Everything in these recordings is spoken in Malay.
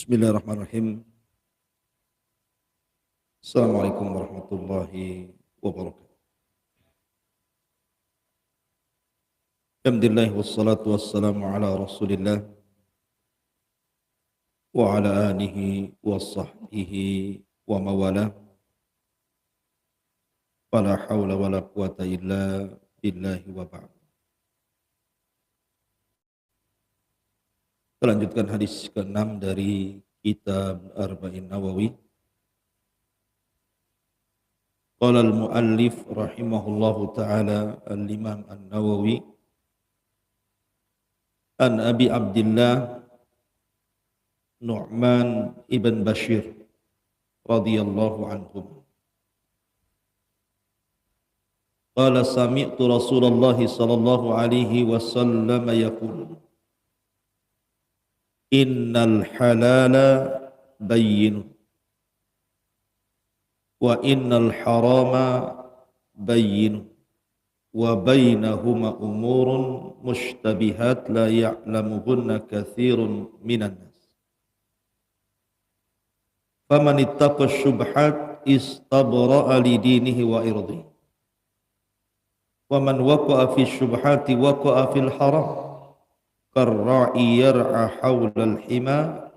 Bismillahirrahmanirrahim. Assalamualaikum warahmatullahi wabarakatuh. Alhamdulillah wassalatu wassalamu ala Rasulillah wa ala alihi wa sahbihi wa mawalah. Fala hawla wala quwata illa billahi wa ba'd. Kita lanjutkan hadis ke-6 dari kitab Arba'in Nawawi. Qala al-muallif rahimahullahu ta'ala al-imam an-Nawawi an Abi Abdillah Nu'man ibn Bashir radhiyallahu anhum. Qala sami'tu Rasulullah sallallahu alaihi wasallam yaqul innal halala bayyin wa innal harama bayyin wa bainahuma umurun mushtabihat la ya'lamuhunna katsirun minan nas faman ittaqa syubhat istabra'a li dinihi wa irdihi wa man waqa'a fi syubhati waqa'a fil haram karra'i yar'a hawlal hima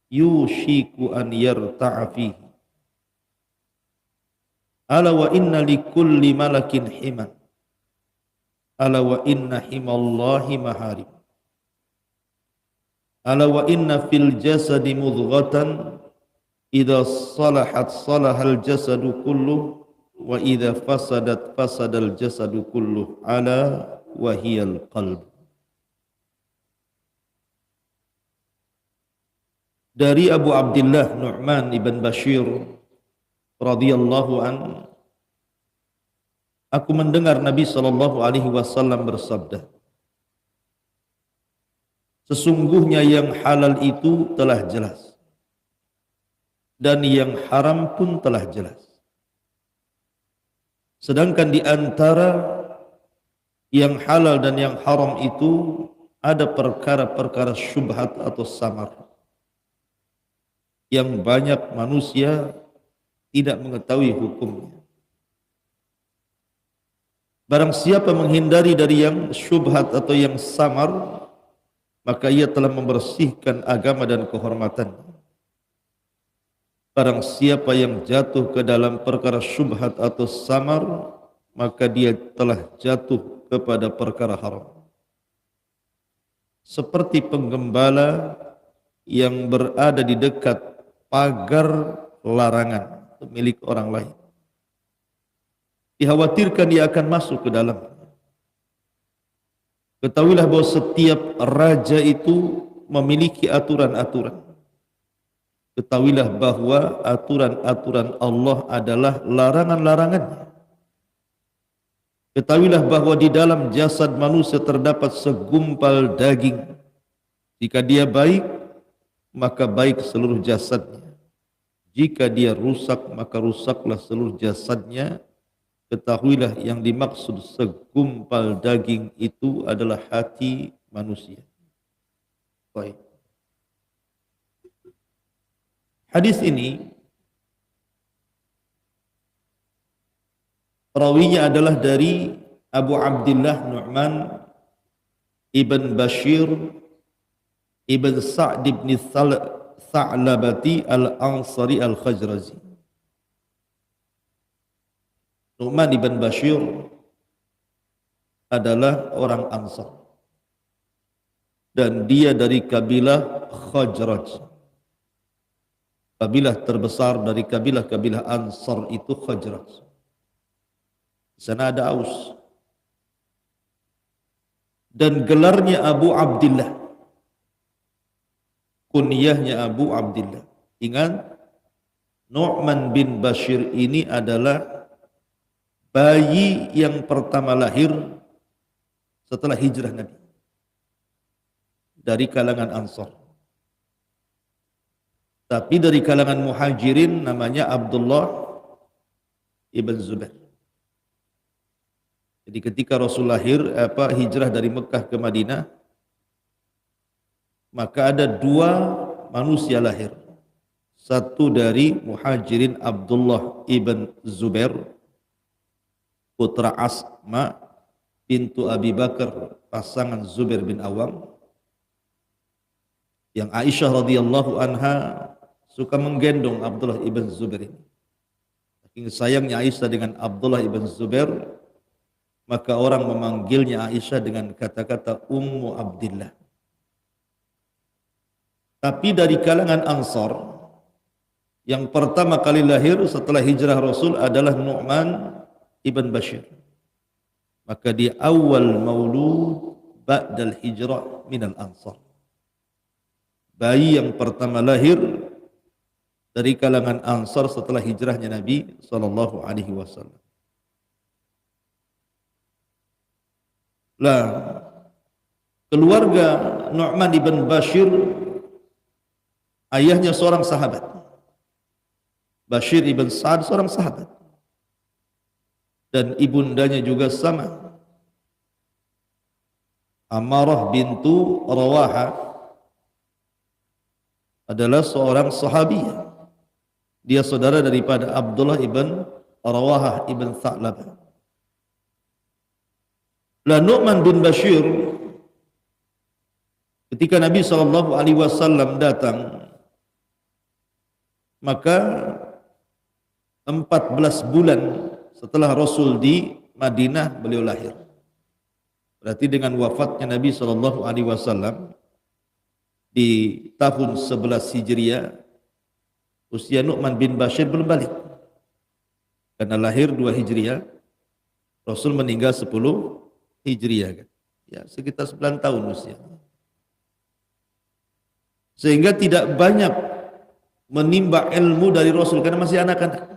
yushiku an yarta'a fihi ala wa inna likulli malakin hima ala wa inna himallahi maharim ala wa inna fil jasadi mudghatan idza salahat salahal jasadu kulluh wa idza fasadat fasadal jasadu kulluh ala wa hiyal qalb. Dari Abu Abdillah Nu'man ibn Bashir radhiyallahu an, aku mendengar Nabi sallallahu alaihi wasallam bersabda, sesungguhnya yang halal itu telah jelas dan yang haram pun telah jelas. Sedangkan di antara yang halal dan yang haram itu ada perkara-perkara syubhat atau samar yang banyak manusia tidak mengetahui hukumnya. Barang siapa menghindari dari yang syubhat atau yang samar, maka ia telah membersihkan agama dan kehormatannya. Barang siapa yang jatuh ke dalam perkara syubhat atau samar, maka dia telah jatuh kepada perkara haram. Seperti penggembala yang berada di dekat pagar larangan milik orang lain, dikhawatirkan dia akan masuk ke dalam. Ketahuilah bahwa setiap raja itu memiliki aturan-aturan. Ketahuilah bahwa aturan-aturan Allah adalah larangan-larangannya. Ketahuilah bahwa di dalam jasad manusia terdapat segumpal daging. Jika dia baik, maka baik seluruh jasadnya. Jika dia rusak, maka rusaklah seluruh jasadnya. Ketahuilah yang dimaksud segumpal daging itu adalah hati manusia. Baik. Hadis ini rawinya adalah dari Abu Abdillah Nu'man ibn Bashir ibn Sa'd ibn Tha'labati al-Ansari al-Khajrazi. Nu'man ibn Bashir adalah orang Ansar dan dia dari kabilah Khajraj. Kabilah terbesar dari kabilah-kabilah Ansar itu Khajraj. Di sana ada Aus. Dan gelarnya Abu Abdillah. Kunyahnya Abu Abdillah. Ingat, Nu'man bin Bashir ini adalah bayi yang pertama lahir setelah hijrah Nabi dari kalangan Ansar. Tapi dari kalangan Muhajirin namanya Abdullah ibn Zubair. Jadi ketika Rasul lahir hijrah dari Mekah ke Madinah, maka ada dua manusia lahir. Satu dari muhajirin Abdullah ibn Zubair, putra Asma pintu Abi Bakar, pasangan Zubair bin Awam, yang Aisyah radhiyallahu anha suka menggendong Abdullah ibn Zubair ini. Saking sayangnya Aisyah dengan Abdullah ibn Zubair, maka orang memanggilnya Aisyah dengan kata-kata Ummu Abdillah. Tapi dari kalangan Ansar, yang pertama kali lahir setelah hijrah Rasul adalah Nu'man ibn Bashir. Maka dia awal maulud ba'dal hijrah minal Ansar. Bayi yang pertama lahir dari kalangan Ansar setelah hijrahnya Nabi sallallahu alaihi wasallam. Lah, keluarga Nu'man ibn Bashir, ayahnya seorang sahabat. Bashir ibn Sa'ad seorang sahabat. Dan ibundanya juga sama. Ammarah bintu Rawaha adalah seorang sahabiyah. Dia saudara daripada Abdullah ibn Rawaha ibn Tha'labah. La Nu'man bin Bashir, ketika Nabi SAW datang, maka 14 bulan setelah Rasul di Madinah beliau lahir. Berarti dengan wafatnya Nabi SAW di tahun 11 Hijriah, usia Nu'man bin Bashir belum balik. Karena lahir 2 Hijriah, Rasul meninggal 10 Hijriah. Ya, sekitar 9 tahun usia. Sehingga tidak banyak menimba ilmu dari Rasul karena masih anak-anak.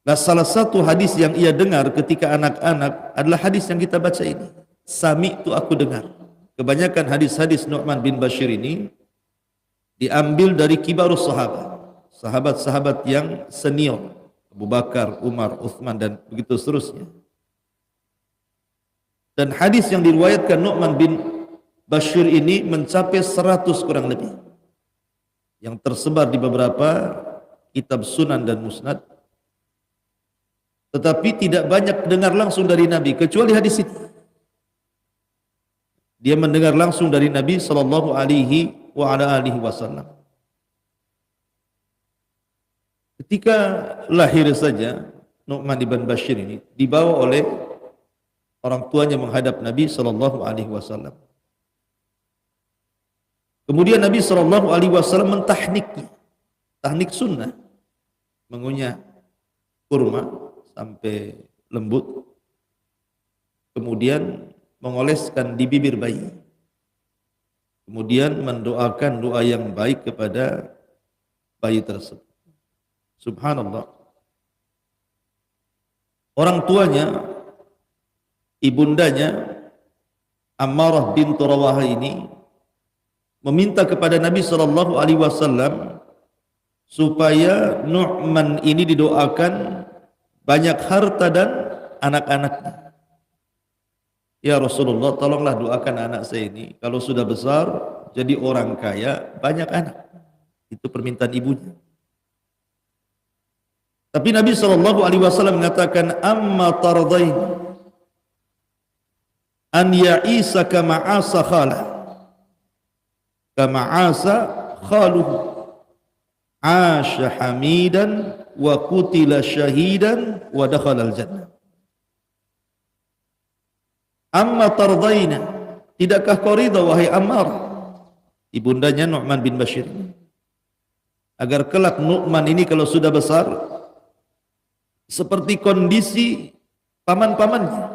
Nah, salah satu hadis yang ia dengar ketika anak-anak adalah hadis yang kita baca ini. Sami'tu, aku dengar. Kebanyakan hadis-hadis Nu'man bin Bashir ini diambil dari kibarus sahabat. Sahabat-sahabat yang senior. Abu Bakar, Umar, Uthman, dan begitu seterusnya. Dan hadis yang diriwayatkan Nu'man bin Bashir ini mencapai 100 kurang lebih. Yang tersebar di beberapa kitab sunan dan musnad. Tetapi tidak banyak dengar langsung dari Nabi, kecuali hadis ini. Dia mendengar langsung dari Nabi sallallahu alaihi wasallam. Ketika lahir saja, Nu'man ibn Bashir ini dibawa oleh orang tuanya menghadap Nabi sallallahu alaihi wasallam. Kemudian Nabi sallallahu alaihi wasallam mentahniknya, tahnik sunnah, mengunyah kurma sampai lembut, kemudian mengoleskan di bibir bayi, kemudian mendoakan doa yang baik kepada bayi tersebut. Subhanallah. Orang tuanya, ibundanya Ammarah bintu Rawaha ini meminta kepada Nabi SAW supaya Nu'man ini didoakan banyak harta dan anak-anaknya. Ya Rasulullah, tolonglah doakan anak saya ini, kalau sudah besar jadi orang kaya, banyak anak. Itu permintaan ibunya. Tapi Nabi SAW mengatakan, amma tardain an ya'isa kama'asa khala, kama'asa khaluhu, asha hamidan wa kutila syahidan wa dakhala al-jannah. Amma tardaina, tidakkah kau ridha wahai Ammar, ibundanya Nu'man bin Bashir, agar kelak Nu'man ini kalau sudah besar seperti kondisi paman-pamannya,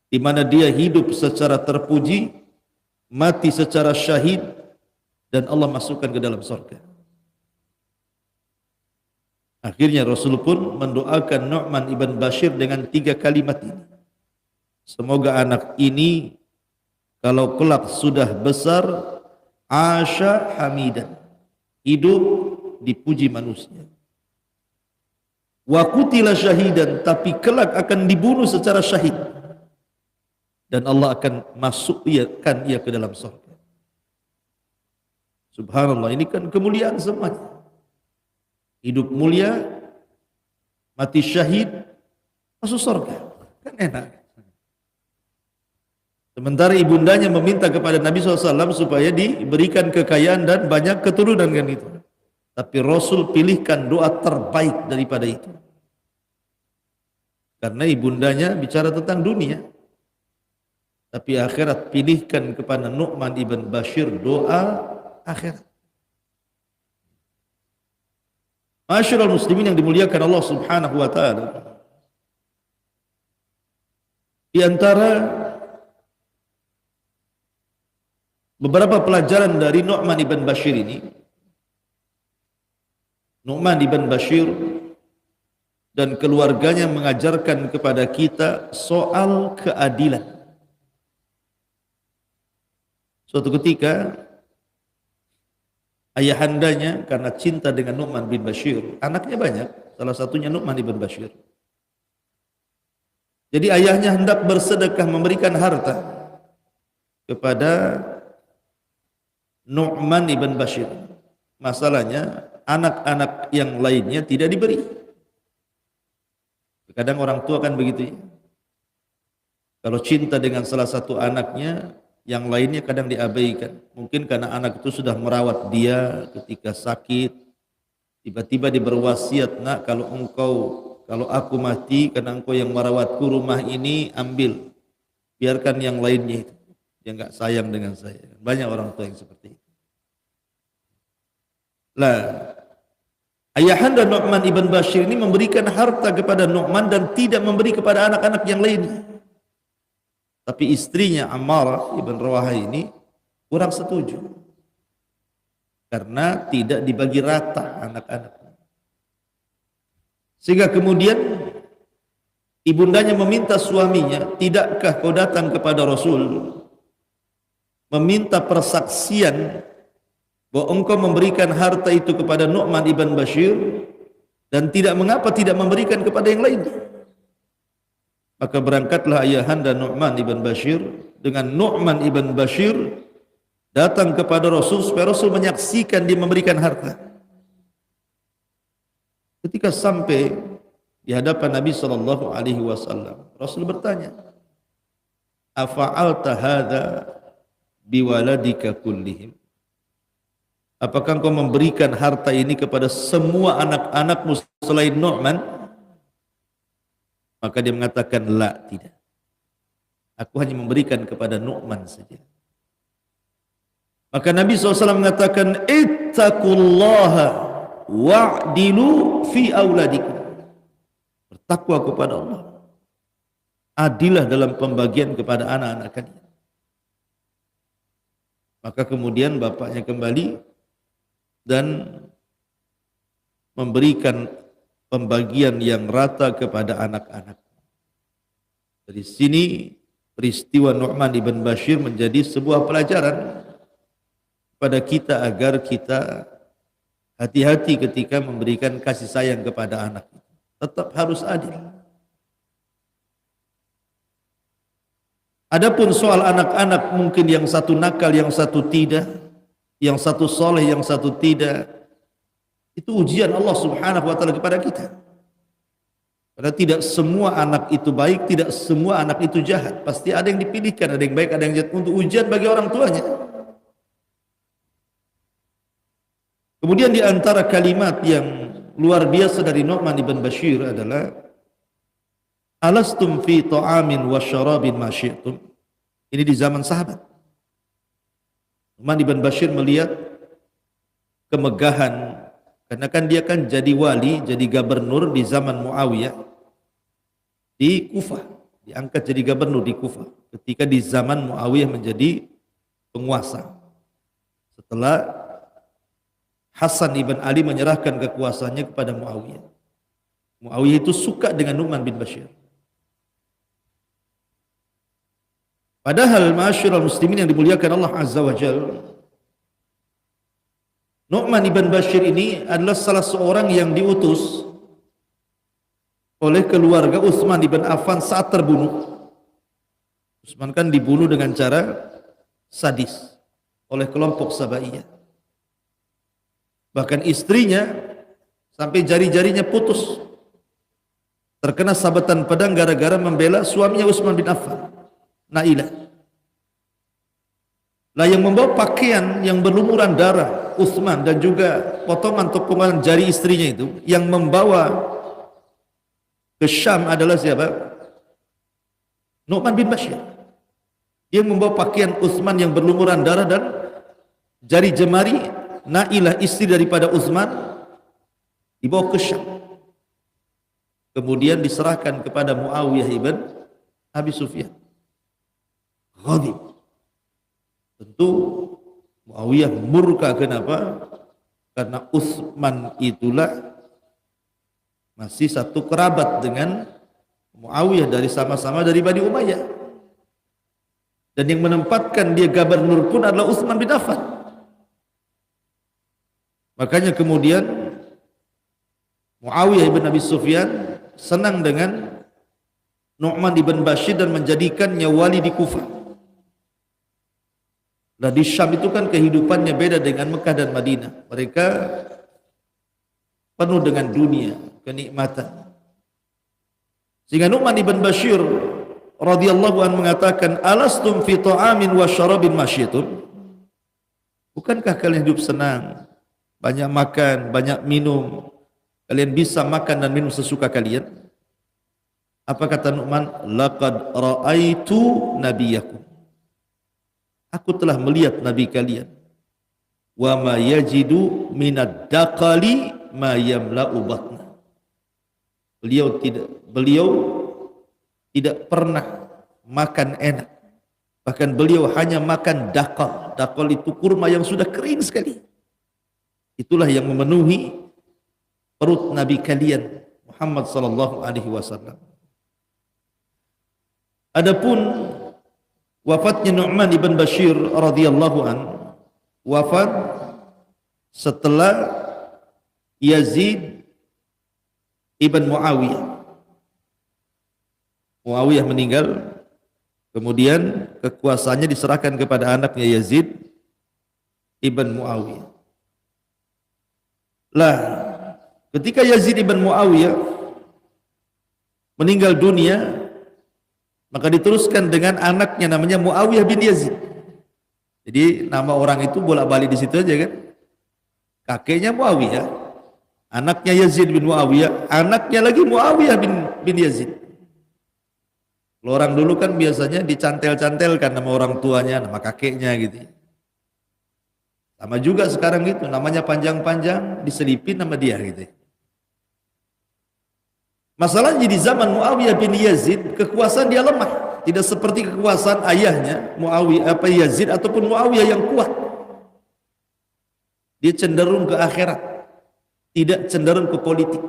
di mana dia hidup secara terpuji, mati secara syahid, dan Allah masukkan ke dalam surga. Akhirnya Rasul pun mendoakan Nu'man ibn Bashir dengan 3 kalimat ini. Semoga anak ini kalau kelak sudah besar, asya hamidan, hidup dipuji manusia. Wa qutila syahidan, tapi kelak akan dibunuh secara syahid. dan Allah akan masukkan ia ke dalam surga. Subhanallah, ini kan kemuliaan semuanya. Hidup mulia, mati syahid, masuk surga. Kan enak. Sementara ibundanya meminta kepada Nabi SAW supaya diberikan kekayaan dan banyak keturunan kan itu. Tapi Rasul pilihkan doa terbaik daripada itu. Karena ibundanya bicara tentang dunia. Tapi akhirat pilihkan kepada Nu'man ibn Bashir doa akhirat. Masyarul muslimin yang dimuliakan Allah Subhanahu wa taala. Di antara beberapa pelajaran dari Nu'man ibn Bashir ini, Nu'man ibn Bashir dan keluarganya mengajarkan kepada kita soal keadilan. Suatu ketika ayahandanya karena cinta dengan Nu'man bin Bashir, anaknya banyak, salah satunya Nu'man ibn Bashir. Jadi ayahnya hendak bersedekah memberikan harta kepada Nu'man ibn Bashir. Masalahnya anak-anak yang lainnya tidak diberi. Kadang orang tua kan begitu ya. Kalau cinta dengan salah satu anaknya, yang lainnya kadang diabaikan. Mungkin karena anak itu sudah merawat dia ketika sakit, tiba-tiba dia berwasiat, nak kalau aku mati, karena engkau yang merawatku, rumah ini ambil, biarkan yang lainnya itu. Dia enggak sayang dengan saya. Banyak orang tua yang seperti itu. Lah, ayahanda Nu'man ibn Bashir ini memberikan harta kepada Nu'man dan tidak memberi kepada anak-anak yang lainnya. Tapi istrinya Ammarah ibn Rawahah ini kurang setuju. Karena tidak dibagi rata anak-anak. Sehingga kemudian ibundanya meminta suaminya, tidakkah kau datang kepada Rasul meminta persaksian bahwa engkau memberikan harta itu kepada Nu'man ibn Bashir dan mengapa tidak memberikan kepada yang lainnya? Maka berangkatlah ayahanda Nu'man ibn Bashir dengan Nu'man ibn Bashir datang kepada Rasul supaya Rasul menyaksikan dia memberikan harta. Ketika sampai di hadapan Nabi SAW, Rasul bertanya, "Afa'alta hadza biwaladika kullihim?" Apakah engkau memberikan harta ini kepada semua anak-anakmu selain Nu'man? Maka dia mengatakan, la, tidak. Aku hanya memberikan kepada Nu'man saja. Maka Nabi SAW mengatakan, ittaqullaha wa'dilu fi auladikum. Bertakwa kepada Allah. Adilah dalam pembagian kepada anak-anak kalian. Maka kemudian bapaknya kembali dan memberikan pembagian yang rata kepada anak-anak. Dari sini peristiwa Nu'man ibn Bashir menjadi sebuah pelajaran pada kita agar kita hati-hati ketika memberikan kasih sayang kepada anak. Tetap harus adil. Adapun soal anak-anak, mungkin yang satu nakal, yang satu tidak, yang satu soleh, yang satu tidak. Itu ujian Allah Subhanahu wa taala kepada kita. Karena tidak semua anak itu baik, tidak semua anak itu jahat. Pasti ada yang dipilihkan, ada yang baik, ada yang jahat, untuk ujian bagi orang tuanya. Kemudian di antara kalimat yang luar biasa dari Nu'man ibn Bashir adalah, alastum fi ta'amin wa syarabin ma syi'tum. Ini di zaman sahabat. Nu'man ibn Bashir melihat kemegahan, karena kan dia kan jadi wali, jadi gubernur di zaman Muawiyah di Kufah, diangkat jadi gubernur di Kufah ketika di zaman Muawiyah menjadi penguasa. Setelah Hasan ibn Ali menyerahkan kekuasaannya kepada Muawiyah. Muawiyah itu suka dengan Nu'man bin Bashir. Padahal ma'asyiral muslimin yang dimuliakan Allah Azza wa Jalla, Nu'man ibn Bashir ini adalah salah seorang yang diutus oleh keluarga Utsman ibn Affan saat terbunuh. Utsman kan dibunuh dengan cara sadis oleh kelompok Sabaiyah. Bahkan istrinya sampai jari-jarinya putus, terkena sabetan pedang gara-gara membela suaminya Utsman bin Affan, Nailah. Lah yang membawa pakaian yang berlumuran darah Utsman dan juga potongan jari istrinya itu, yang membawa ke Syam adalah siapa? Nu'man bin Bashir. Dia membawa pakaian Utsman yang berlumuran darah dan jari jemari Nailah, istri daripada Utsman, dibawa ke Syam. Kemudian diserahkan kepada Muawiyah ibn Abi Sufyan. Ghadib. Tentu Muawiyah murka. Kenapa? Karena Utsman itulah masih satu kerabat dengan Muawiyah, dari sama-sama dari Bani Umayyah. Dan yang menempatkan dia gubernur pun adalah Utsman bin Affan. Makanya kemudian Muawiyah ibn Abi Sufyan senang dengan Nu'man ibn Bashir dan menjadikannya wali di Kufah. Nah di Syam itu kan kehidupannya beda dengan Mekah dan Madinah. Mereka penuh dengan dunia, kenikmatan. Sehingga Nu'man ibn Bashir radhiyallahu anhu mengatakan, alastum fi ta'amin wa syarabin masyitum? Bukankah kalian hidup senang, banyak makan, banyak minum, kalian bisa makan dan minum sesuka kalian? Apa kata Nu'man? Laqad ra'aitu nabiyakum. Aku telah melihat nabi kalian. Wa ma yajidu minad daqali ma yamla'u batna. Beliau tidak pernah makan enak. Bahkan beliau hanya makan daqal. Daqal itu kurma yang sudah kering sekali. Itulah yang memenuhi perut nabi kalian Muhammad sallallahu alaihi wasallam. Adapun wafatnya Nu'man ibn Bashir radhiyallahu an, wafat setelah Yazid ibn Muawiyah. Muawiyah meninggal, kemudian kekuasaannya diserahkan kepada anaknya Yazid ibn Muawiyah. Lah, ketika Yazid ibn Muawiyah meninggal dunia, maka diteruskan dengan anaknya namanya Muawiyah bin Yazid. Jadi nama orang itu bolak-balik di situ aja kan. Kakeknya Muawiyah, anaknya Yazid bin Muawiyah, anaknya lagi Muawiyah bin Yazid. Kalau orang dulu kan biasanya dicantel-cantelkan nama orang tuanya, nama kakeknya gitu. Sama juga sekarang gitu, namanya panjang-panjang diselipin nama dia gitu. Masalahnya di zaman Muawiyah bin Yazid, kekuasaan dia lemah, tidak seperti kekuasaan ayahnya Muawiyah Yazid ataupun Muawiyah yang kuat. Dia cenderung ke akhirat, tidak cenderung ke politik.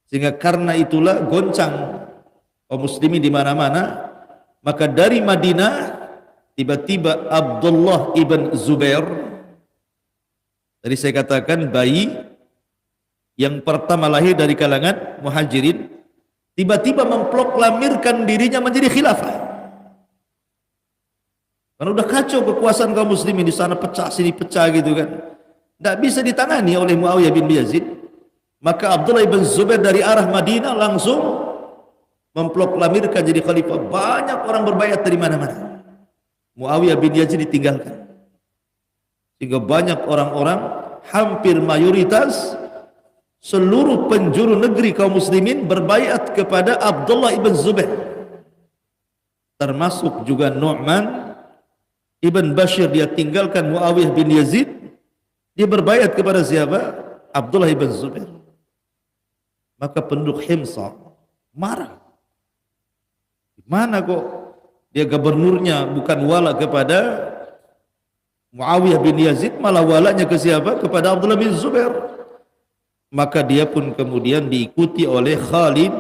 Sehingga karena itulah goncang kaum muslimin di mana-mana. Maka dari Madinah tiba-tiba Abdullah ibn Zubair, tadi saya katakan bayi yang pertama lahir dari kalangan muhajirin, tiba-tiba memproklamirkan dirinya menjadi khilafah. Karena udah kacau kekuasaan kaum muslimin, di sana pecah sini pecah gitu kan, tidak bisa ditangani oleh Muawiyah bin Yazid. Maka Abdullah ibn Zubair dari arah Madinah langsung memproklamirkan jadi khalifah. Banyak orang berbayat dari mana-mana. Muawiyah bin Yazid ditinggalkan, sehingga banyak orang-orang, hampir mayoritas seluruh penjuru negeri kaum muslimin berbaiat kepada Abdullah ibn Zubair, termasuk juga Nu'man ibn Bashir. Dia tinggalkan Muawiyah bin Yazid, dia berbaiat kepada siapa? Abdullah ibn Zubair. Maka penduduk Himsa marah. Gimana kok dia gubernurnya bukan wala kepada Muawiyah bin Yazid, malah walanya ke siapa? Kepada Abdullah bin Zubair. Maka dia pun kemudian diikuti oleh Khalid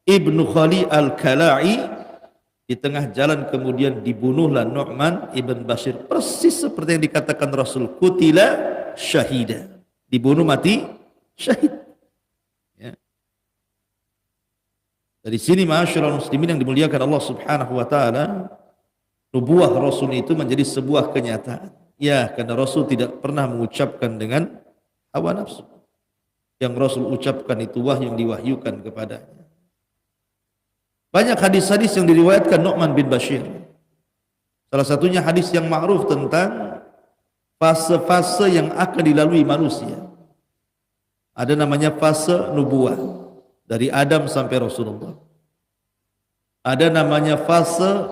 ibnu Khalid al-Kala'i. Di tengah jalan kemudian dibunuhlah Nu'man ibn Bashir, persis seperti yang dikatakan Rasul, kutila syahida, di dibunuh mati syahid. Ya. Dari sini ma'asyiral muslimin yang dimuliakan Allah Subhanahu wa taala, nubuwah Rasul itu menjadi sebuah kenyataan. Ya, karena Rasul tidak pernah mengucapkan dengan hawa nafsu. Yang Rasul ucapkan itu wahyu yang diwahyukan kepadanya. Banyak hadis-hadis yang diriwayatkan Nu'man bin Bashir. Salah satunya hadis yang ma'ruf tentang fase-fase yang akan dilalui manusia. Ada namanya fase nubuwah, dari Adam sampai Rasulullah. Ada namanya fase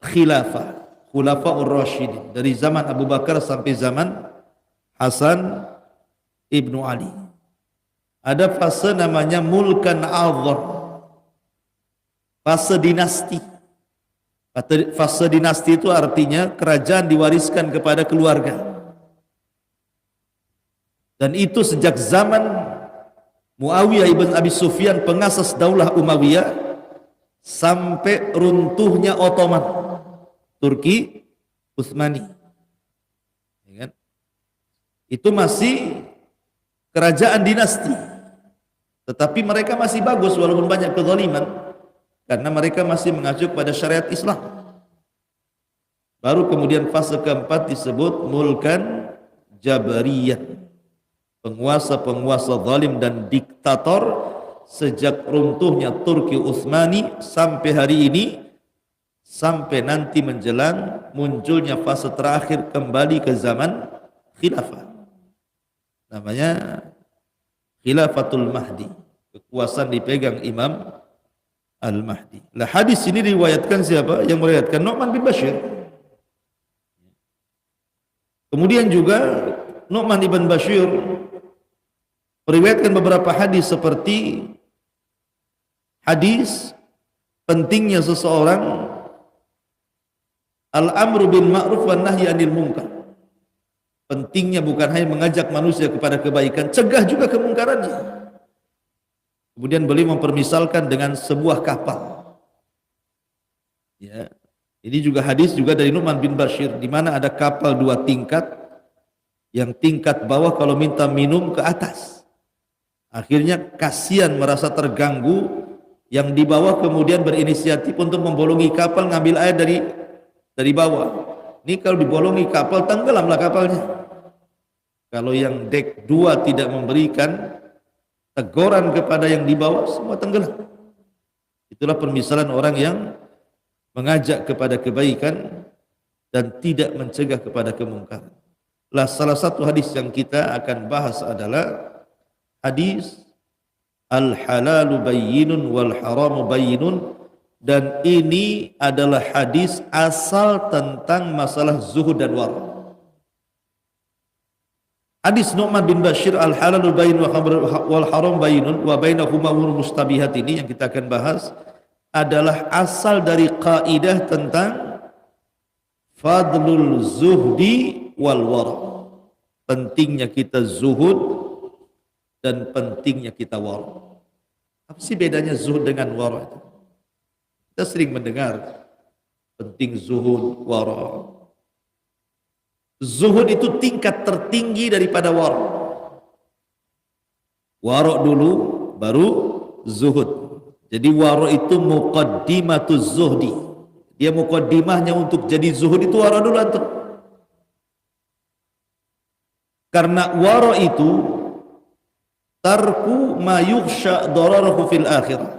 khilafah, khulafaur rasyidin, dari zaman Abu Bakar sampai zaman Hasan ibnu Ali. Ada fase namanya mulkan a'zhar, fase dinasti. Fase dinasti itu artinya kerajaan diwariskan kepada keluarga. Dan itu sejak zaman Muawiyah ibn Abi Sufyan, pengasas daulah Umayyah, sampai runtuhnya Ottoman, Turki Utsmani. Ya kan? Itu masih kerajaan dinasti. Tetapi mereka masih bagus walaupun banyak kezaliman. Karena mereka masih mengacu pada syariat Islam. Baru kemudian fase keempat disebut mulkan jabariyah, penguasa-penguasa zalim dan diktator sejak runtuhnya Turki Utsmani sampai hari ini, sampai nanti menjelang munculnya fase terakhir kembali ke zaman khilafah. Namanya Khilafatul Mahdi, kekuasaan dipegang Imam Al-Mahdi. Lah hadis ini diriwayatkan siapa? Yang meriwayatkan Nu'man bin Bashir. Kemudian juga Nu'man bin Bashir meriwayatkan beberapa hadis seperti hadis pentingnya seseorang al-amru bil ma'ruf wan nahyi 'anil munkar. Pentingnya bukan hanya mengajak manusia kepada kebaikan, cegah juga kemungkarannya. Kemudian beliau mempermisalkan dengan sebuah kapal. Ya, ini juga hadis juga dari Nu'man bin Bashir, di mana ada kapal dua tingkat, yang tingkat bawah kalau minta minum ke atas. Akhirnya kasihan, merasa terganggu, yang di bawah kemudian berinisiatif untuk membolongi kapal, ngambil air dari bawah. Ini kalau dibolongi kapal, tenggelamlah kapalnya. Kalau yang dek 2 tidak memberikan teguran kepada yang di bawah, semua tenggelam. Itulah permisalan orang yang mengajak kepada kebaikan dan tidak mencegah kepada kemungkaran. Lah salah satu hadis yang kita akan bahas adalah hadis al-halalu bayyinun wal haramu bayyinun, dan ini adalah hadis asal tentang masalah zuhud dan wara. Hadis Nu'man bin Bashir al-halalu bayyin wal haram bayyinun wa bainahuma umurun mustabihat ini yang kita akan bahas adalah asal dari kaidah tentang fadlul zuhdi wal wara. Pentingnya kita zuhud dan pentingnya kita wara. Apa sih bedanya zuhud dengan wara itu? Kita sering mendengar penting zuhud, wara. Zuhud itu tingkat tertinggi daripada wara. Wara dulu baru zuhud. Jadi wara itu muqaddimatuz zuhdi. Dia muqaddimahnya untuk jadi zuhud itu wara dulu antum. Karena wara itu tarku ma yukhsha dararuhu fil akhirah.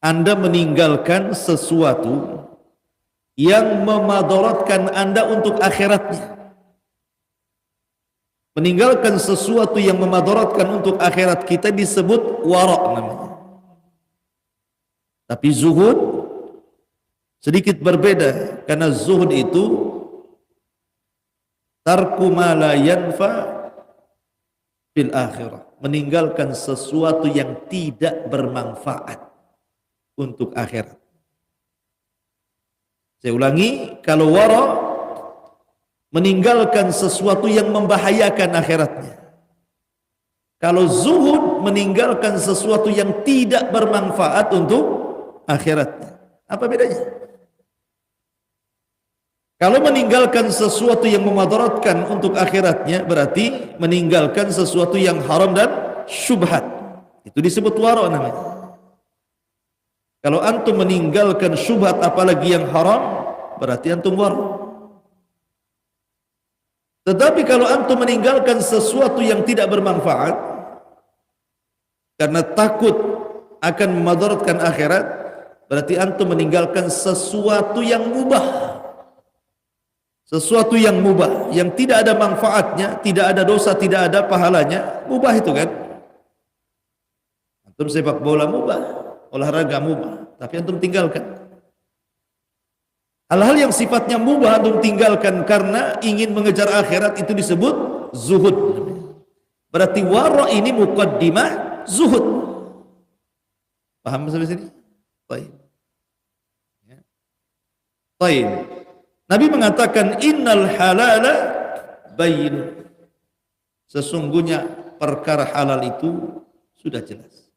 Anda meninggalkan sesuatu yang memadaratkan Anda untuk akhiratnya. Meninggalkan sesuatu yang memadaratkan untuk akhirat kita disebut wara namanya. Tapi zuhud sedikit berbeda, karena zuhud itu tarku ma la yanfa fil akhirah, meninggalkan sesuatu yang tidak bermanfaat untuk akhirat. Saya ulangi, kalau wara meninggalkan sesuatu yang membahayakan akhiratnya. Kalau zuhud meninggalkan sesuatu yang tidak bermanfaat untuk akhiratnya. Apa bedanya? Kalau meninggalkan sesuatu yang memadaratkan untuk akhiratnya, berarti meninggalkan sesuatu yang haram dan syubhat. Itu disebut wara namanya. Kalau antum meninggalkan syubhat apalagi yang haram, berarti antum wara. Tetapi kalau antum meninggalkan sesuatu yang tidak bermanfaat karena takut akan memadaratkan akhirat, berarti antum meninggalkan sesuatu yang mubah. Sesuatu yang mubah, yang tidak ada manfaatnya, tidak ada dosa, tidak ada pahalanya, mubah itu kan. Antum sepak bola mubah, olahraga mubah, tapi antum tinggalkan. Hal-hal yang sifatnya mubah antum tinggalkan karena ingin mengejar akhirat, itu disebut zuhud. Berarti wara ini muqaddimah zuhud. Paham sampai sini? Baik. Ya. Baik. Nabi mengatakan innal halala bayyin. Sesungguhnya perkara halal itu sudah jelas.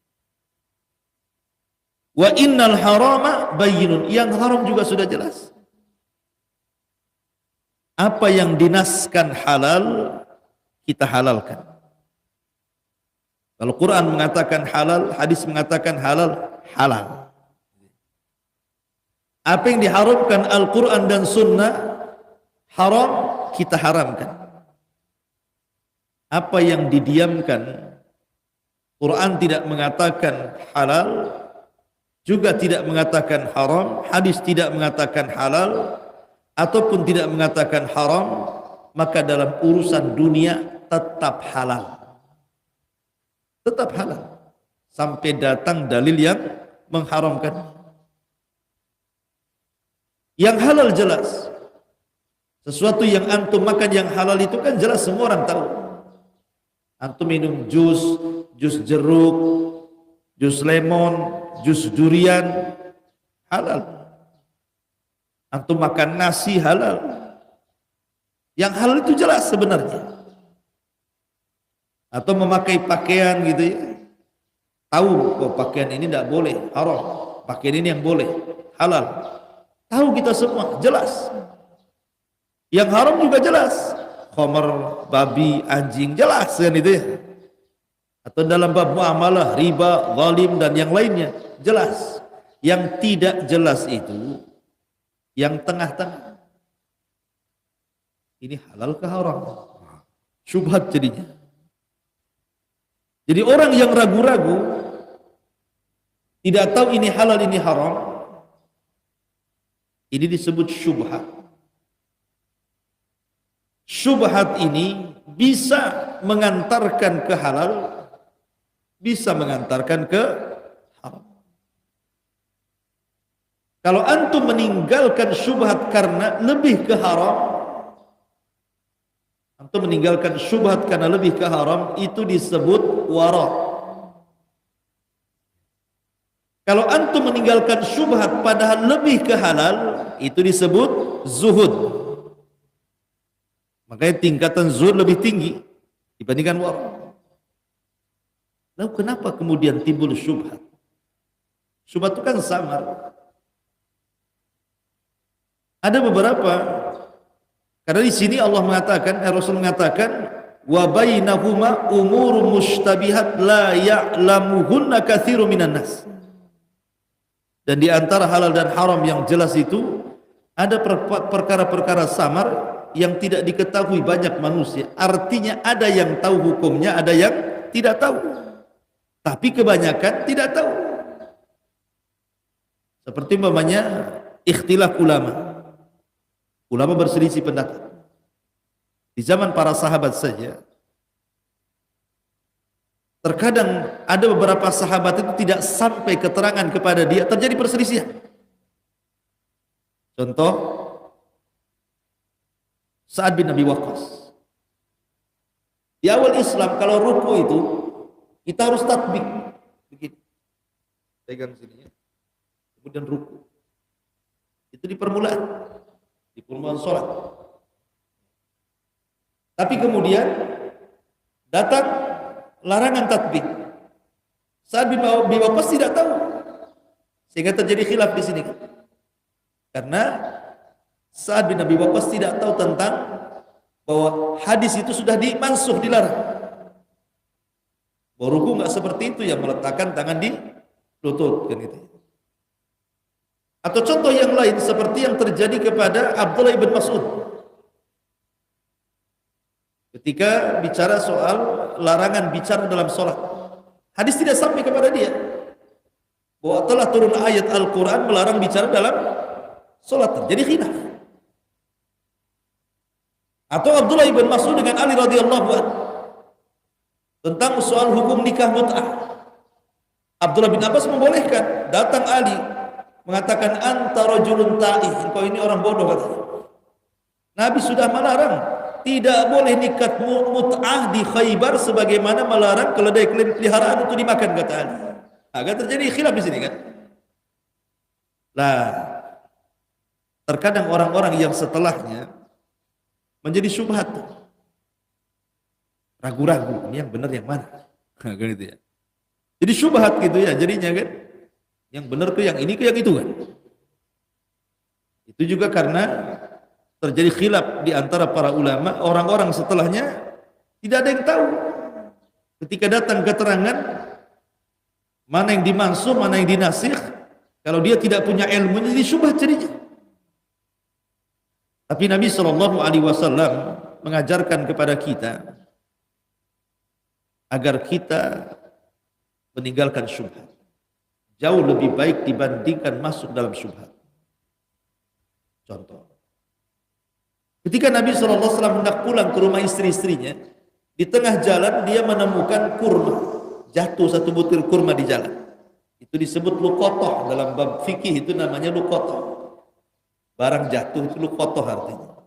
Wa innal harama bayyinun. Yang haram juga sudah jelas. Apa yang dinaskan halal, kita halalkan. Kalau Quran mengatakan halal, hadis mengatakan halal, halal. Apa yang diharamkan Al-Quran dan Sunnah haram, kita haramkan. Apa yang didiamkan, Quran tidak mengatakan halal, juga tidak mengatakan haram, hadis tidak mengatakan halal, ataupun tidak mengatakan haram, maka dalam urusan dunia tetap halal. Tetap halal. Sampai datang dalil yang mengharamkan. Yang halal jelas. Sesuatu yang antum makan yang halal itu kan jelas semua orang tahu. Antum minum jus jeruk, jus lemon, jus durian, halal. Antum makan nasi halal. Yang halal itu jelas sebenarnya. Atau memakai pakaian gitu ya. Tahu bahwa pakaian ini tidak boleh, haram. Pakaian ini yang boleh, halal. Tahu kita semua, jelas. Yang haram juga jelas. Khamar, babi, anjing, jelas kan itu ya. Atau dalam bab muamalah, riba, zalim dan yang lainnya, jelas. Yang tidak jelas itu yang tengah-tengah. Ini halal ke haram? Syubhat jadinya. Jadi orang yang ragu-ragu, tidak tahu ini halal, ini haram, ini disebut syubhat. Syubhat ini bisa mengantarkan ke halal, bisa mengantarkan ke haram. Kalau antum meninggalkan syubhat karena lebih ke haram, antum meninggalkan syubhat karena lebih ke haram, itu disebut wara. Kalau antum meninggalkan syubhat padahal lebih ke halal, itu disebut zuhud. Makanya tingkatan zuhud lebih tinggi dibandingkan wara. Lalu kenapa kemudian timbul syubhat? Syubhat itu kan samar. Ada beberapa, karena di sini Allah mengatakan, Rasul mengatakan, wa bainahuma umurun mushtabihat la ya'lamuhunna katsirun minan nas. Dan di antara halal dan haram yang jelas itu ada perkara-perkara samar yang tidak diketahui banyak manusia. Artinya ada yang tahu hukumnya, ada yang tidak tahu. Tapi kebanyakan tidak tahu. Seperti umpamanya ikhtilaf ulama. Ulama berselisih pendapat. Di zaman para sahabat saja, terkadang ada beberapa sahabat itu tidak sampai keterangan kepada dia, terjadi perselisihan. Contoh, Sa'ad bin Abi Waqqas. Di awal Islam kalau ruku itu kita harus tatbik begini. Pegang sini ya. Kemudian ruku. Itu di permulaan sholat. Tapi kemudian datang larangan tatbik. Sa'ad bin Abi Waqqas tidak tahu, sehingga terjadi khilaf di sini. Karena Sa'ad bin Abi Waqqas tidak tahu tentang bahwa hadis itu sudah dimansuh, dilarang. Bahwa ruku nggak seperti itu, yang meletakkan tangan di lutut kan itu. Atau contoh yang lain seperti yang terjadi kepada Abdullah ibn Mas'ud ketika bicara soal larangan bicara dalam sholat. Hadis tidak sampai kepada dia bahwa telah turun ayat Al-Quran melarang bicara dalam sholat. Terjadi khilaf. Atau Abdullah ibn Mas'ud dengan Ali radhiyallahu anhu tentang soal hukum nikah mut'ah. Abdullah bin Abbas membolehkan. Datang Ali mengatakan, anta rajulun ta'ih, engkau ini orang bodoh katanya. Nabi sudah melarang, tidak boleh nikah mut'ah di Khaybar sebagaimana melarang keledai peliharaan itu dimakan, kata Ali. Agak terjadi khilaf di sini kan. Lah, terkadang orang-orang yang setelahnya menjadi syubhat, ragu-ragu, ini yang benar yang mana? Kan itu ya. Jadi syubhat gitu ya jadinya kan. Yang benar ke yang ini ke yang itu kan. Itu juga karena terjadi khilaf di antara para ulama, orang-orang setelahnya tidak ada yang tahu. Ketika datang keterangan mana yang dimansuh, mana yang dinasikh, kalau dia tidak punya ilmu jadi syubhat jadinya. Tapi Nabi SAW mengajarkan kepada kita agar kita meninggalkan syubhat. Jauh lebih baik dibandingkan masuk dalam syubhat. Contoh, ketika Nabi SAW hendak pulang ke rumah istri-istrinya, di tengah jalan dia menemukan kurma, jatuh satu butir kurma di jalan. Itu disebut luqatah, dalam bab fikih itu namanya luqatah. Barang jatuh itu luqatah artinya.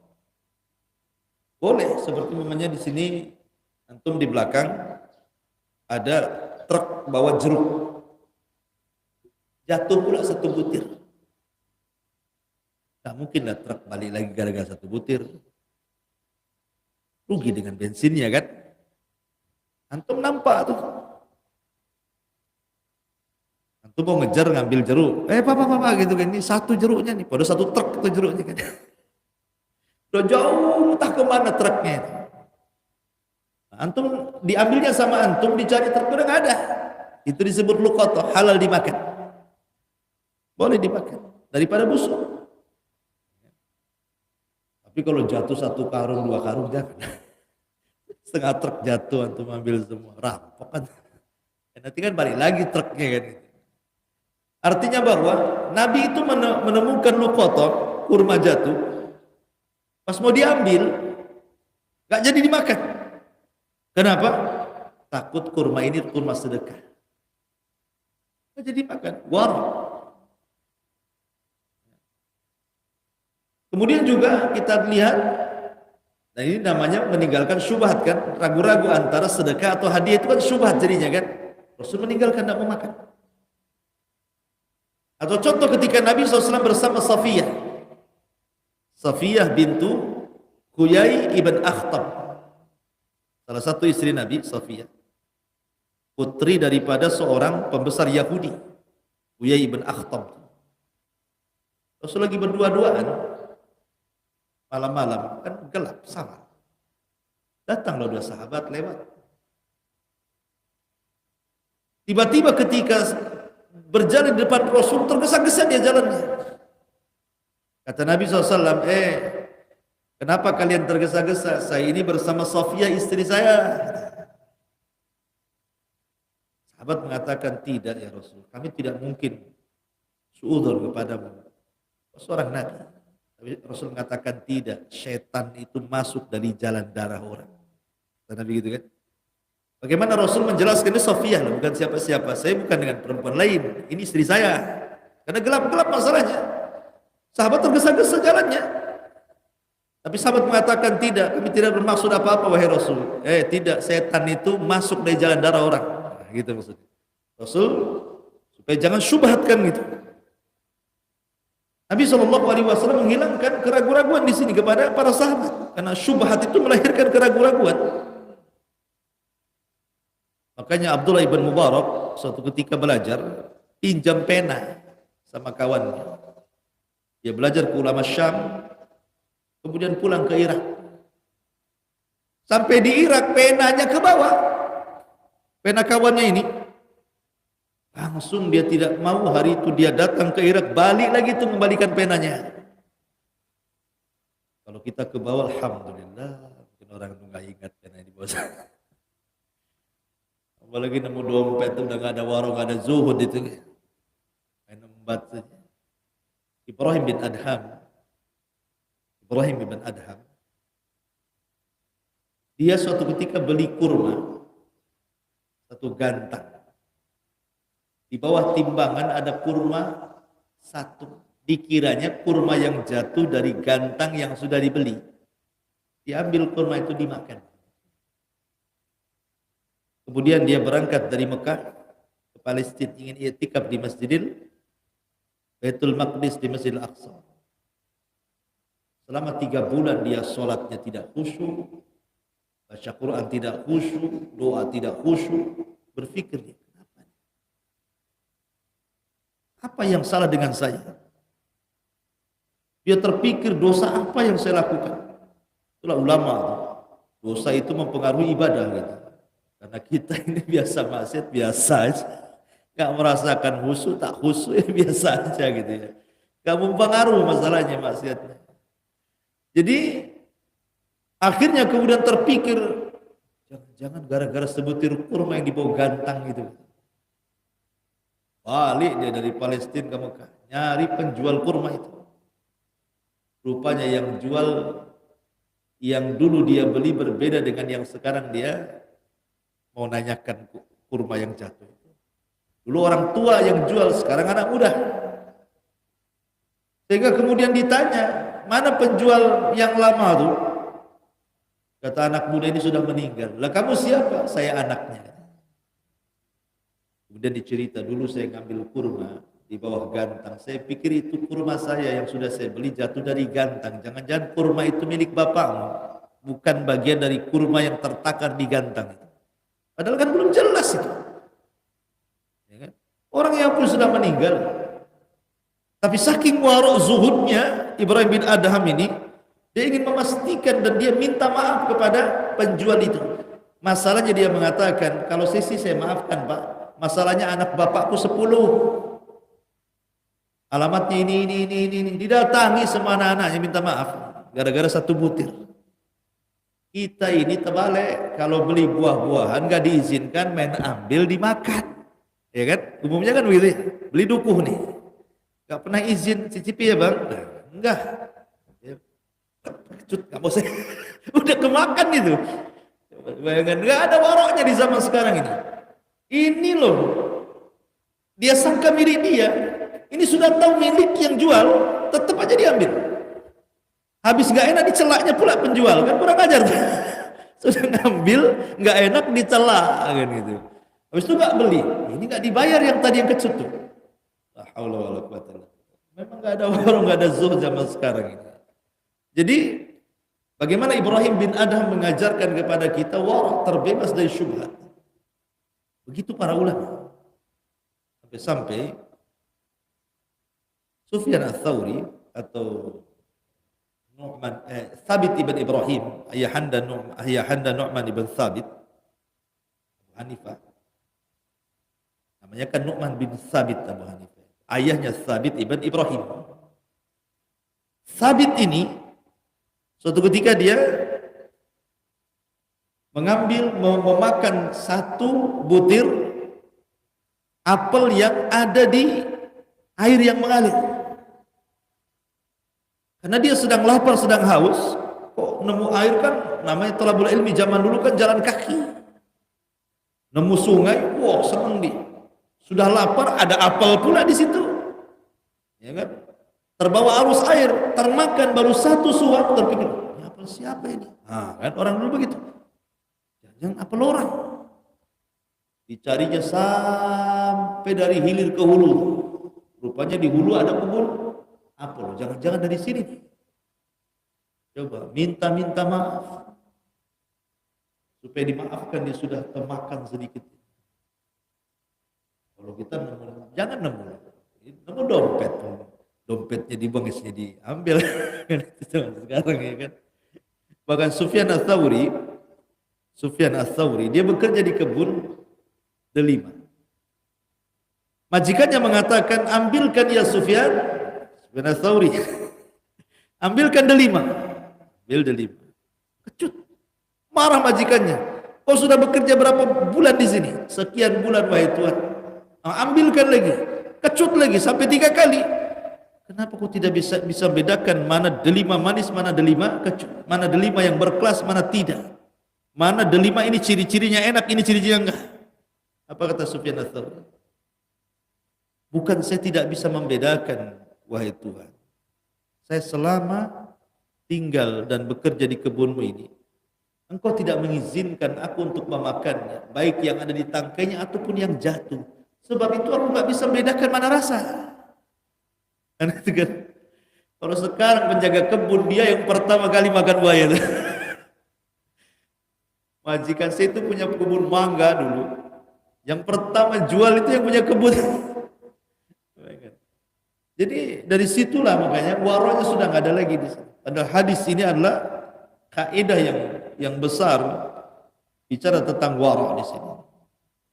Boleh seperti namanya di sini antum di belakang ada truk bawa jeruk. Jatuh pula satu butir. Tak mungkinlah truk balik lagi gara-gara satu butir. Rugi dengan bensinnya kan. Antum nampak tuh. Antum mau ngejar ngambil jeruk. Papa gitu kan. Ini satu jeruknya nih. Pada satu truk itu jeruknya kan. Udah jauh entah kemana truknya itu. Antum diambilnya sama antum, dicari truk udah nggak ada. Itu disebut luqatah, halal dimakan. Boleh dimakan daripada busuk. Tapi kalau jatuh satu karung, dua karung jangan. Setengah truk jatuh antum ambil semua, rampok kan. Nanti kan balik lagi truknya kan. Artinya bahwa Nabi itu menemukan luqatah, kurma jatuh. Pas mau diambil, gak jadi dimakan. Kenapa? Takut kurma ini kurma sedekah. Gak jadi makan. Warok. Kemudian juga kita lihat, nah ini namanya meninggalkan syubhat kan, ragu-ragu antara sedekah atau hadiah itu kan syubhat jadinya kan. Rasul meninggalkan, tidak mau makan. Atau contoh ketika Nabi SAW bersama Safiyah, Safiyah bintu Huyai ibn Akhtab, salah satu istri Nabi, Safiyah, putri daripada seorang pembesar Yahudi, Huyai ibn Akhtab. Rasul lagi berdua-duaan, malam-malam kan gelap sama. Datanglah dua sahabat lewat. Tiba-tiba ketika berjalan di depan Rasul tergesa-gesa dia jalannya. Kata Nabi SAW, kenapa kalian tergesa-gesa? Saya ini bersama Safiyah istri saya. Sahabat mengatakan, tidak ya Rasul, kami tidak mungkin suudzon kepadamu. Seorang Nabi. Tapi Rasul mengatakan tidak, syaitan itu masuk dari jalan darah orang. Kata Nabi gitu kan. Bagaimana Rasul menjelaskan ini Safiyah, bukan siapa-siapa. Saya bukan dengan perempuan lain, ini istri saya. Karena gelap-gelap masalahnya. Sahabat tergesa-gesa jalannya. Tapi sahabat mengatakan tidak, kami tidak bermaksud apa-apa wahai Rasul. Tidak, setan itu masuk dari jalan darah orang. Nah, gitu maksudnya. Rasul supaya jangan syubhatkan gitu. Nabi SAW menghilangkan keraguan-raguan di sini kepada para sahabat, karena syubhat itu melahirkan keraguan-raguan. Makanya Abdullah ibn Mubarak suatu ketika belajar, pinjam pena sama kawannya. Dia belajar ke ulama Syam, kemudian pulang ke Irak. Sampai di Irak penanya ke bawah, pena kawannya ini. Langsung dia tidak mau, hari itu dia datang ke Irak, balik lagi tuh membalikan penanya. Kalau kita ke bawah, alhamdulillah, mungkin orang itu nggak ingat pena di bawah. Apalagi nemu dompet itu udah nggak ada warung, nggak ada zuhud itu, main embat saja. Ibrahim bin Adham, dia suatu ketika beli kurma satu gantang. Di bawah timbangan ada kurma satu. Dikiranya kurma yang jatuh dari gantang yang sudah dibeli. Diambil kurma itu dimakan. Kemudian dia berangkat dari Mekah ke Palestina, ingin i'tikaf di Masjidil Baitul Maqdis, di Masjidil Aqsa. Selama 3 bulan dia sholatnya tidak khusyuk, baca Quran tidak khusyuk, doa tidak khusyuk. Berpikir dia, apa yang salah dengan saya? Dia terpikir, dosa apa yang saya lakukan? Itulah ulama, dosa itu mempengaruhi ibadah gitu. Karena kita ini biasa maksiat, biasa aja. Gak merasakan khusyuk, tak khusyuk, ya biasa aja gitu ya. Gak mempengaruhi masalahnya maksiatnya. Jadi akhirnya kemudian terpikir, jangan gara-gara sebutir kurma yang dibawa gantang itu. Balik dia dari Palestina ke Mekah, nyari penjual kurma itu. Rupanya yang jual, yang dulu dia beli berbeda dengan yang sekarang dia mau nanyakan kurma yang jatuh. Dulu orang tua yang jual, sekarang anak muda. Sehingga kemudian ditanya, mana penjual yang lama tuh? Kata anak muda ini sudah meninggal. Lah kamu siapa? Saya anaknya. Kemudian dicerita, dulu saya ngambil kurma di bawah gantang. Saya pikir itu kurma saya yang sudah saya beli jatuh dari gantang. Jangan-jangan kurma itu milik bapakmu, bukan bagian dari kurma yang tertakar di gantang. Padahal kan belum jelas itu. Ya kan? Orang yang pun sudah meninggal. Tapi saking warok zuhudnya Ibrahim bin Adham ini, dia ingin memastikan dan dia minta maaf kepada penjual itu. Masalahnya dia mengatakan, kalau saya maafkan Pak. Masalahnya anak bapakku 10. Alamatnya ini. Didatangi semua anak-anaknya minta maaf. Gara-gara 1 butir. Kita ini terbalik. Kalau beli buah-buahan gak diizinkan, main ambil dimakan. Ya kan? Umumnya kan begitu ya. Beli dukuh nih. Gak pernah izin cicipi ya bang? Nah, enggak. Ya. Cut, gak mau saya. Udah kemakan itu. Bayangkan, gak ada waroknya di zaman sekarang ini. Ini loh, dia sangka milik dia. Ini sudah tahu milik yang jual, tetap aja diambil. Habis nggak enak dicelaknya pula penjual, kan kurang ajar. Sudah ngambil, nggak enak dicelak kan gitu. Habis itu nggak beli, ini nggak dibayar yang tadi yang kecut tuh. La haula wala quwata illa billah. Memang nggak ada warung, nggak ada zuhud zaman sekarang ini. Jadi bagaimana Ibrahim bin Adham mengajarkan kepada kita warok terbebas dari syubhat. Begitu para ulama. Sampai Sufyan Ats-Tsauri atau Thabit ibn Ibrahim, ayahanda Nu'man ibn Thabit, Abu Hanifah. Namanya kan Nu'man bin Thabit Abu Hanifah. Ayahnya Thabit ibn Ibrahim. Thabit ini suatu ketika dia memakan 1 butir apel yang ada di air yang mengalir. Karena dia sedang lapar, sedang haus, kok nemu air, kan namanya thalabul ilmi zaman dulu kan jalan kaki. Nemu sungai, wah seneng dia. Sudah lapar, ada apel pula di situ. Ya kan? Terbawa arus air, termakan baru 1 suap, terpikir, ini apel siapa ini? Nah, kan orang dulu begitu. Yang apel orang. Dicarinya sampai dari hilir ke hulu. Rupanya di hulu ada kebun apel. Jangan-jangan dari sini. Coba minta maaf. Supaya dimaafkan, dia sudah termakan sedikit. Kalau kita jangan nemu dompet. Dompetnya dibuang, isinya diambil. Sekarang ya kan. Bahkan Sufyan Ats-Tsauri dia bekerja di kebun delima. Majikannya mengatakan, ambilkan ya Sufyan bin Tsauri, ambilkan delima. Ambil delima. Kecut. Marah majikannya. Kau sudah bekerja berapa bulan di sini? Sekian bulan wahai Tuhan. Ambilkan lagi. Kecut lagi sampai 3 kali. Kenapa kau tidak bisa bedakan mana delima manis, mana delima kecut, mana delima yang berkelas, mana tidak? Mana delima ini ciri-cirinya enak, ini ciri-cirinya enggak? Apa kata Sufyan Ats-Tsauri? Bukan saya tidak bisa membedakan, wahai Tuhan. Saya selama tinggal dan bekerja di kebunmu ini, Engkau tidak mengizinkan aku untuk memakannya, baik yang ada di tangkainya ataupun yang jatuh. Sebab itu aku nggak bisa membedakan mana rasa. Kan itu kan. Kalau sekarang penjaga kebun, dia yang pertama kali makan buaya. Majikan saya itu punya kebun mangga dulu. Yang pertama jual itu yang punya kebun. Jadi dari situlah makanya waronya sudah nggak ada lagi di sini. Padahal hadis ini adalah kaidah yang besar bicara tentang wara di sini.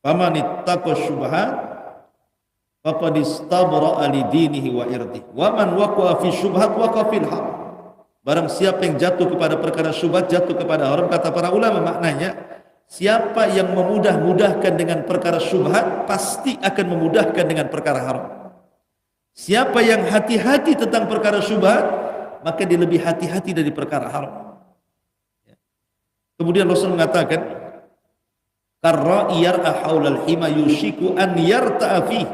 Faman ittaqa syubhat faqad istabra'a li dinihi wa irdihi. Wa man waqa'a fi syubhat waqa'a fil haram. Barang siapa yang jatuh kepada perkara syubhat, jatuh kepada haram. Kata para ulama maknanya, siapa yang memudah-mudahkan dengan perkara syubhat pasti akan memudahkan dengan perkara haram. Siapa yang hati-hati tentang perkara syubhat, maka dia lebih hati-hati dari perkara haram. Kemudian Rasul mengatakan, karra'i yar'a haulal hima yushiku an yarta'a fi.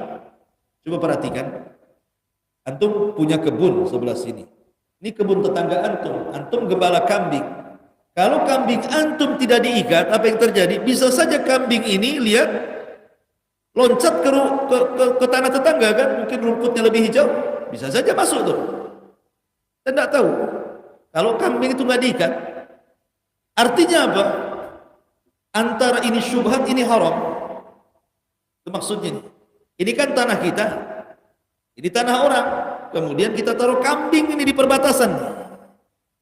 Coba perhatikan, antum punya kebun sebelah sini. Ini kebun tetangga antum, antum gembala kambing. Kalau kambing antum tidak diikat, apa yang terjadi? Bisa saja kambing ini lihat loncat ke tanah tetangga kan, mungkin rumputnya lebih hijau, bisa saja masuk tuh. Dan tidak tahu. Kalau kambing itu nggak diikat, artinya apa? Antara ini syubhat, ini haram. Itu maksudnya. Ini kan tanah kita, ini tanah orang. Kemudian kita taruh kambing ini di perbatasan.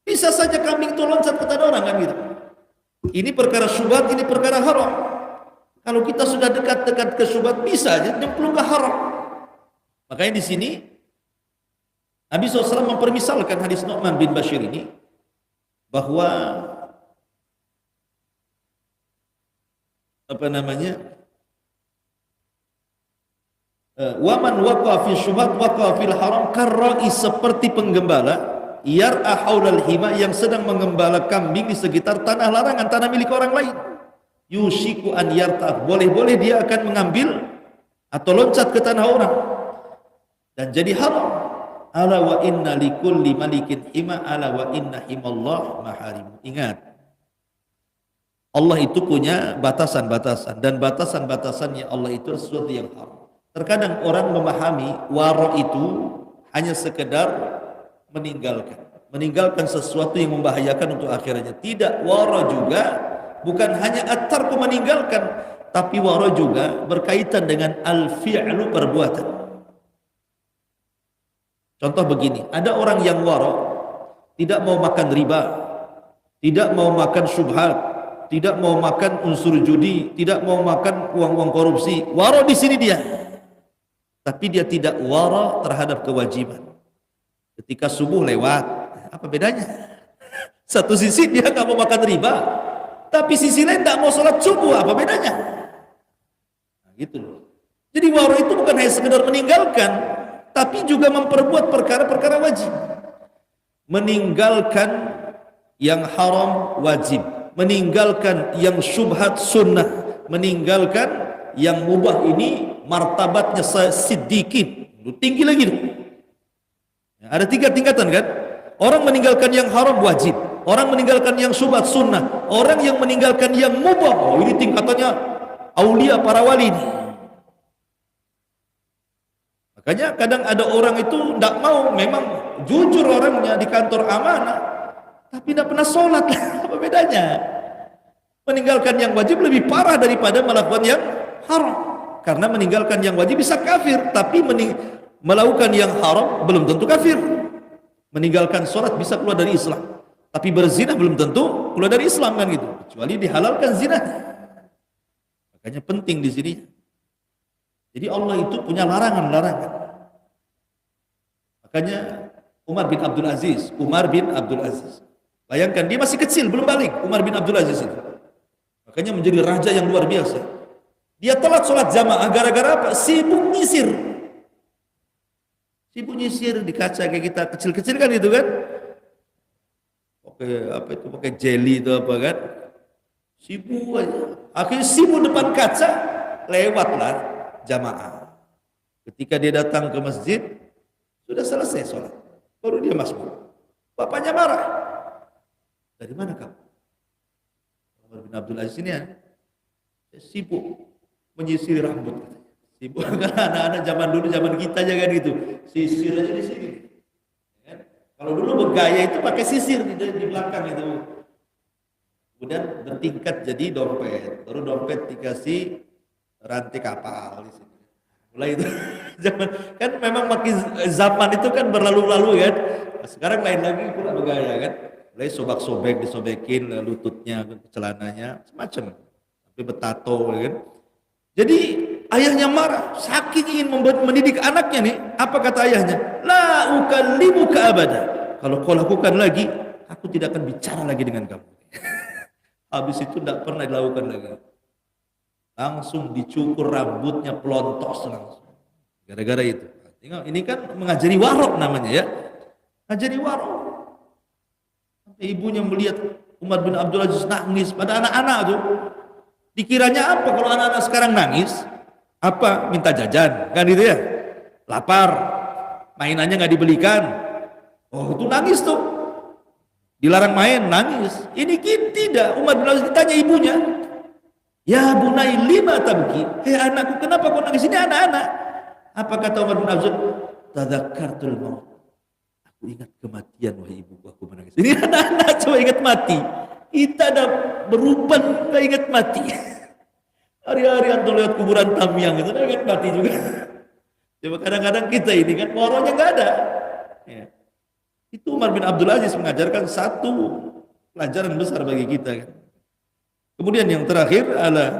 Bisa saja kambing itu loncat ke tanah orang kan gitu. Ini perkara syubhat, ini perkara haram. Kalau kita sudah dekat-dekat ke syubhat, bisa aja nyemplung ke haram. Makanya di sini Nabi SAW mempermisalkan hadis Nu'man bin Bashir ini bahwa apa namanya, waman waqa fi syubhat waqa fil haram karra'i, seperti penggembala yar'a haulal hima yang sedang menggembala kambing di sekitar tanah larangan, tanah milik orang lain. Yushiku an yarta, boleh-boleh dia akan mengambil atau loncat ke tanah orang dan jadi haram. Ala wa inna likulli malikin hima, ala wa inna himallah maharim. Ingat, Allah itu punya batasan-batasan, dan batasan-batasannya Allah itu sesuatu yang haram. Terkadang orang memahami wara itu hanya sekedar meninggalkan sesuatu yang membahayakan untuk akhiratnya. Tidak, wara juga bukan hanya at-tarku meninggalkan, tapi wara juga berkaitan dengan al-fi'lu, perbuatan. Contoh begini, ada orang yang wara, tidak mau makan riba, tidak mau makan syubhat, tidak mau makan unsur judi, tidak mau makan uang-uang korupsi. Wara di sini dia. Tapi dia tidak wara terhadap kewajiban. Ketika subuh lewat, apa bedanya? Satu sisi dia nggak mau makan riba, tapi sisi lain tidak mau sholat subuh, apa bedanya? Nah, gitu loh. Jadi wara itu bukan hanya sekedar meninggalkan, tapi juga memperbuat perkara-perkara wajib. Meninggalkan yang haram wajib, meninggalkan yang syubhat sunnah, meninggalkan yang mubah ini martabatnya siddiqin, tinggi lagi. Ada 3 tingkatan kan? Orang meninggalkan yang haram wajib, orang meninggalkan yang syubhat sunnah, orang yang meninggalkan yang mubah, oh ini tingkatannya aulia, para wali ini. Makanya kadang ada orang itu tidak mau, memang jujur orangnya di kantor amanah, tapi tidak pernah sholat. Apa bedanya? Meninggalkan yang wajib lebih parah daripada melakukan yang haram. Karena meninggalkan yang wajib bisa kafir, tapi melakukan yang haram belum tentu kafir. Meninggalkan sholat bisa keluar dari Islam, tapi berzina belum tentu keluar dari Islam kan gitu, kecuali dihalalkan zina. Makanya penting di sini Jadi Allah itu punya larangan-larangan. Makanya Umar bin Abdul Aziz. Bayangkan dia masih kecil, belum balik, Umar bin Abdul Aziz itu. Makanya menjadi raja yang luar biasa. Dia telat sholat jamaah gara-gara apa? Sibuk nyisir. Sibuk nyisir di kaca kayak kita kecil-kecil kan itu kan. Pakai jelly itu apa kan? Sibuk aja. Akhirnya sibuk depan kaca, lewatlah jamaah. Ketika dia datang ke masjid, sudah selesai sholat. Baru dia masuk. Bapaknya marah. Dari mana kamu? Umar bin Abdul Aziz ini ya, sibuk menyisir rambut. Sibuk karena anak-anak zaman dulu, zaman kita aja kan gitu. Sisir aja di sini. Kalau dulu bergaya itu pakai sisir di belakang itu. Kemudian bertingkat jadi dompet. Baru dompet dikasih rantai kapal di sini. Mulai itu zaman kan memang makin zaman itu kan berlalu-lalu kan. Sekarang lain lagi pula bergaya kan. Mulai sobek-sobek disobekin lututnya, celananya, semacam. Tapi betato kan. Jadi ayahnya marah, saking ingin mendidik anaknya nih. Apa kata ayahnya? La ukallimuka abada. Kalau kau lakukan lagi, aku tidak akan bicara lagi dengan kamu. Habis itu tidak pernah dilakukan lagi. Langsung dicukur rambutnya, pelontos langsung. Gara-gara itu. Ini kan mengajari warok namanya ya. Ngajari warok. Sampai ibunya melihat Umar bin Abdul Aziz nangis pada anak-anak tuh. Dikiranya apa kalau anak-anak sekarang nangis? Apa? Minta jajan, kan gitu ya? Lapar, mainannya nggak dibelikan. Oh itu nangis tuh. Dilarang main, nangis. Ini tidak. Umar bin Abdul Aziz ditanya ibunya. Ya bunai lima tabki. Hei anakku, kenapa kau nangis? Ini anak-anak. Apa kata Umar bin Abdul Aziz? Tadzakartul maut. Aku ingat kematian, wahai ibuku, aku menangis. Ini anak-anak coba ingat mati. Kita ada beruban nggak ingat mati. Hari-hari antum lihat kuburan Tamyang itu ingat mati juga. Coba kadang-kadang kita ini kan woronya nggak ada. Ya. Itu Umar bin Abdul Aziz mengajarkan satu pelajaran besar bagi kita kan. Kemudian yang terakhir adalah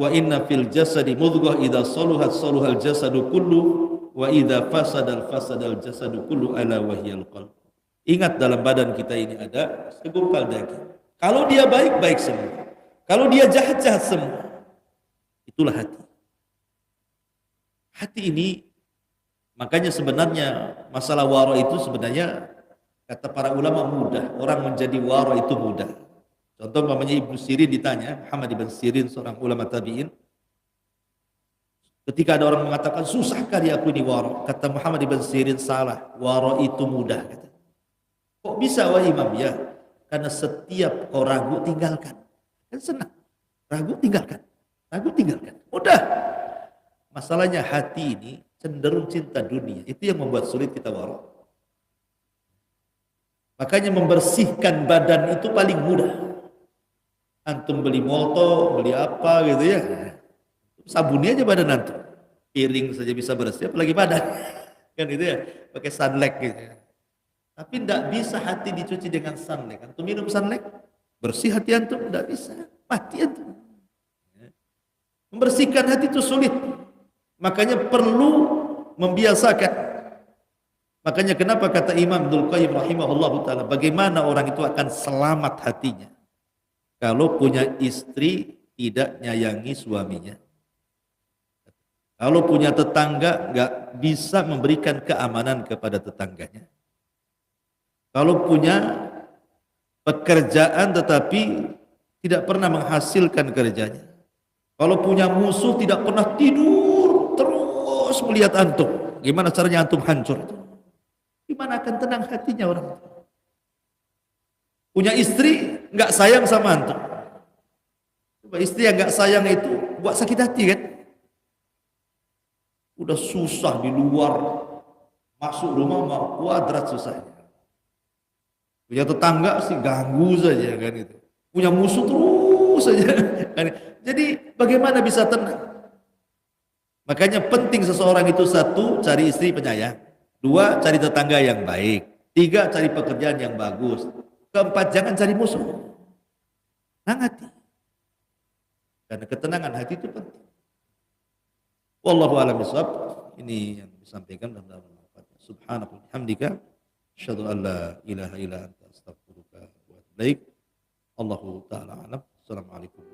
wa inna fil jasadi mudghah idza saluhat saluhal jasadu kullu wa idza fasadal jasadu kullu ala wahyal qalb. Ingat dalam badan kita ini ada segumpal daging. Kalau dia baik, baik semua. Kalau dia jahat, jahat semua. Itulah hati. Hati ini, makanya sebenarnya masalah waro itu sebenarnya kata para ulama mudah. Orang menjadi waro itu mudah. Contoh namanya Ibnu Sirin ditanya, Muhammad ibn Sirin seorang ulama tabi'in. Ketika ada orang mengatakan susah kali aku ini waro, kata Muhammad ibn Sirin salah. Waro itu mudah. Kata. Kok bisa wahai imam? Ya, karena setiap kau ragu tinggalkan. Kan senang. Ragu tinggalkan. Ragu tinggalkan. Mudah. Masalahnya hati ini cenderung cinta dunia. Itu yang membuat sulit kita waro. Makanya membersihkan badan itu paling mudah. Antum beli molto, beli apa gitu ya. Sabunnya aja badan antum. Piring saja bisa bersih, apalagi badan. Kan itu ya, pakai sunlight gitu ya. Tapi tidak bisa hati dicuci dengan sunlight. Antum minum sunlight, bersih hati antum, tidak bisa. Mati antum. Membersihkan hati itu sulit. Makanya perlu membiasakan. Makanya kenapa kata Imam Ibnul Qayyim rahimahullahu ta'ala, bagaimana orang itu akan selamat hatinya kalau punya istri tidak nyayangi suaminya, kalau punya tetangga nggak bisa memberikan keamanan kepada tetangganya, kalau punya pekerjaan tetapi tidak pernah menghasilkan kerjanya, kalau punya musuh tidak pernah tidur terus melihat antum, gimana caranya antum hancur itu? Gimana akan tenang hatinya orang itu? Punya istri nggak sayang sama antum. Coba istri yang nggak sayang itu buat sakit hati kan? Udah susah di luar, masuk rumah mau kuadrat susahnya. Punya tetangga sih ganggu saja kan itu. Punya musuh terus saja. Jadi bagaimana bisa tenang? Makanya penting seseorang itu satu cari istri penyayang. Dua, cari tetangga yang baik. Tiga, cari pekerjaan yang bagus. Keempat, jangan cari musuh. Tenang hati. Karena ketenangan hati itu penting. Wallahu a'lam bishawab. Ini yang disampaikan dan bermanfaat. Subhanaka wa bihamdika asyhadu an la ilaha illa anta astaghfiruka wa atubu ilaik. Allahu taala alam. Assalamualaikum.